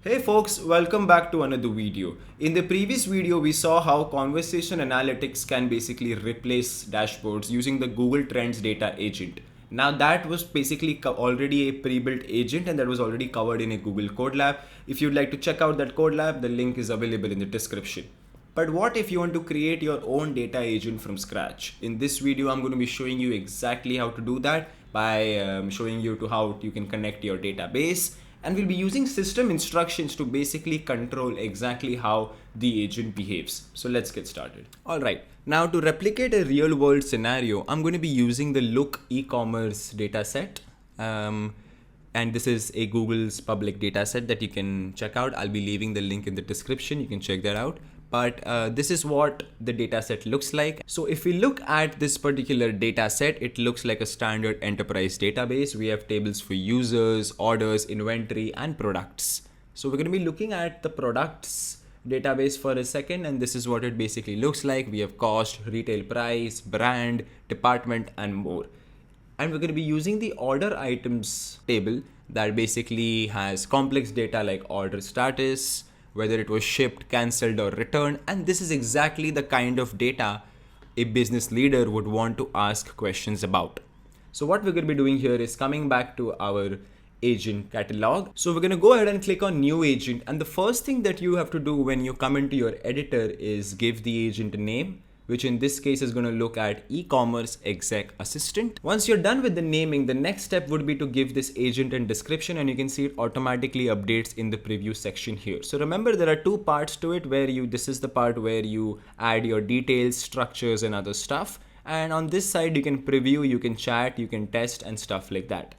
Hey folks, welcome back to another video. In the previous video, we saw how conversation analytics can basically replace dashboards using the Google Trends data agent. Now that was basically already a pre-built agent and that was already covered in a Google Code Lab. If you'd like to check out that Code Lab, the link is available in the description. But what if you want to create your own data agent from scratch? In this video, I'm going to be showing you exactly how to do that by showing you to how you can connect your database, and we'll be using system instructions to basically control exactly how the agent behaves. So let's get started. All right, now to replicate a real world scenario, I'm going to be using the Look e-commerce dataset. And this is a Google's public dataset that you can check out. I'll be leaving the link in the description. You can check that out. But this is what the dataset looks like. So if we look at this particular dataset, it looks like a standard enterprise database. We have tables for users, orders, inventory, and products. So we're going to be looking at the products database for a second, and this is what it basically looks like. We have cost, retail price, brand, department, and more. And we're going to be using the order items table that basically has complex data like order status, whether it was shipped, cancelled, or returned. And this is exactly the kind of data a business leader would want to ask questions about. So what we're going to be doing here is coming back to our agent catalog. So we're going to go ahead and click on new agent. And the first thing that you have to do when you come into your editor is give the agent a name, which in this case is going to look at e-commerce exec assistant. Once you're done with the naming, the next step would be to give this agent a description, and you can see it automatically updates in the preview section here. So remember, there are two parts to it where this is the part where you add your details, structures, and other stuff. And on this side, you can preview, you can chat, you can test, and stuff like that.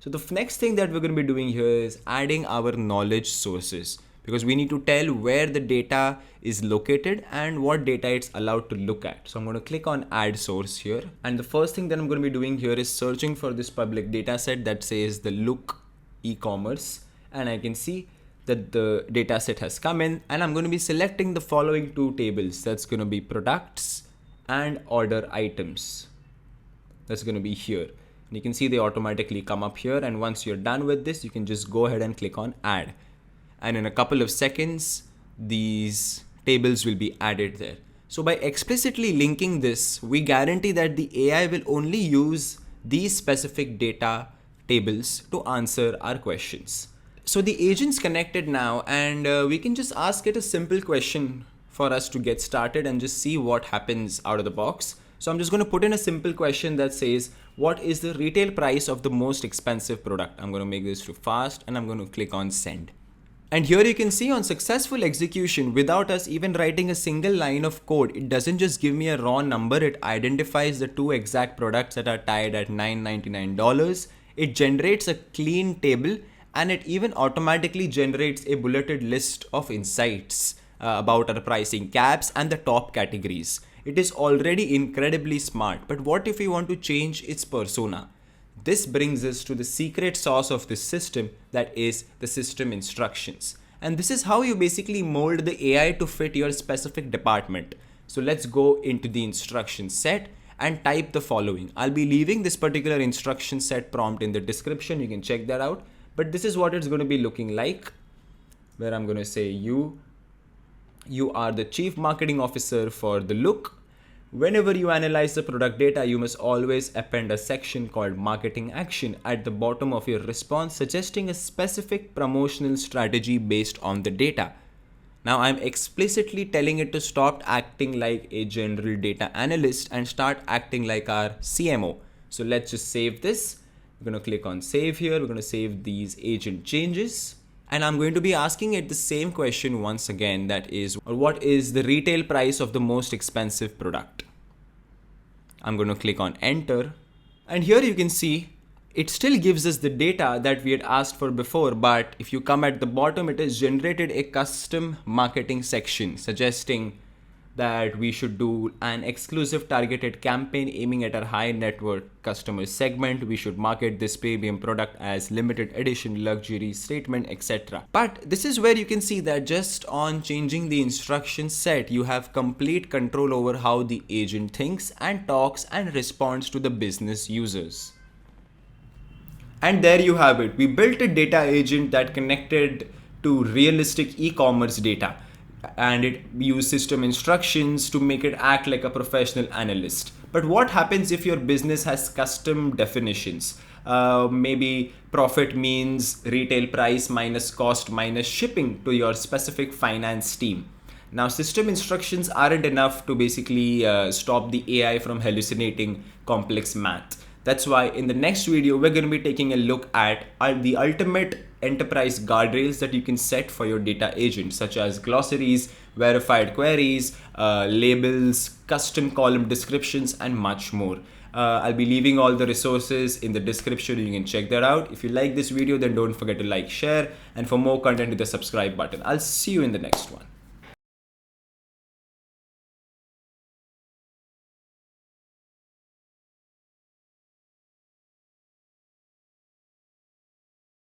So the next thing that we're going to be doing here is adding our knowledge sources, because we need to tell where the data is located and what data it's allowed to look at. So I'm going to click on add source here. And the first thing that I'm going to be doing here is searching for this public data set that says the Look e-commerce. And I can see that the data set has come in, and I'm going to be selecting the following two tables. That's going to be products and order items. That's going to be here. And you can see they automatically come up here. And once you're done with this, you can just go ahead and click on add. And in a couple of seconds, these tables will be added there. So by explicitly linking this, we guarantee that the AI will only use these specific data tables to answer our questions. So the agent's connected now, and we can just ask it a simple question for us to get started and just see what happens out of the box. So I'm just going to put in a simple question that says, what is the retail price of the most expensive product? I'm going to make this too fast, and I'm going to click on send. And here you can see on successful execution, without us even writing a single line of code, it doesn't just give me a raw number, it identifies the two exact products that are tied at $9.99. It generates a clean table, and it even automatically generates a bulleted list of insights about our pricing caps and the top categories. It is already incredibly smart, but what if we want to change its persona? This brings us to the secret sauce of this system, that is the system instructions. And this is how you basically mold the AI to fit your specific department. So let's go into the instruction set and type the following. I'll be leaving this particular instruction set prompt in the description. You can check that out. But this is what it's going to be looking like, where I'm going to say you are the chief marketing officer for the Look. Whenever you analyze the product data, you must always append a section called marketing action at the bottom of your response, suggesting a specific promotional strategy based on the data. Now I'm explicitly telling it to stop acting like a general data analyst and start acting like our CMO. So let's just save this. We're going to click on save here. We're going to save these agent changes. And I'm going to be asking it the same question once again, that is, what is the retail price of the most expensive product? I'm going to click on enter. And here you can see it still gives us the data that we had asked for before. But if you come at the bottom, it has generated a custom marketing section suggesting that we should do an exclusive targeted campaign aiming at our high net worth customer segment. We should market this premium product as limited edition, luxury, statement, etc. But this is where you can see that just on changing the instruction set, you have complete control over how the agent thinks and talks and responds to the business users. And there you have it. We built a data agent that connected to realistic e-commerce data, and it use system instructions to make it act like a professional analyst. But what happens if your business has custom definitions? Maybe profit means retail price minus cost minus shipping to your specific finance team. Now, system instructions aren't enough to basically stop the AI from hallucinating complex math. That's why in the next video, we're going to be taking a look at the ultimate enterprise guardrails that you can set for your data agent, such as glossaries, verified queries, labels, custom column descriptions, and much more. I'll be leaving all the resources in the description. You can check that out. If you like this video, then don't forget to like, share, and for more content, hit the subscribe button. I'll see you in the next one.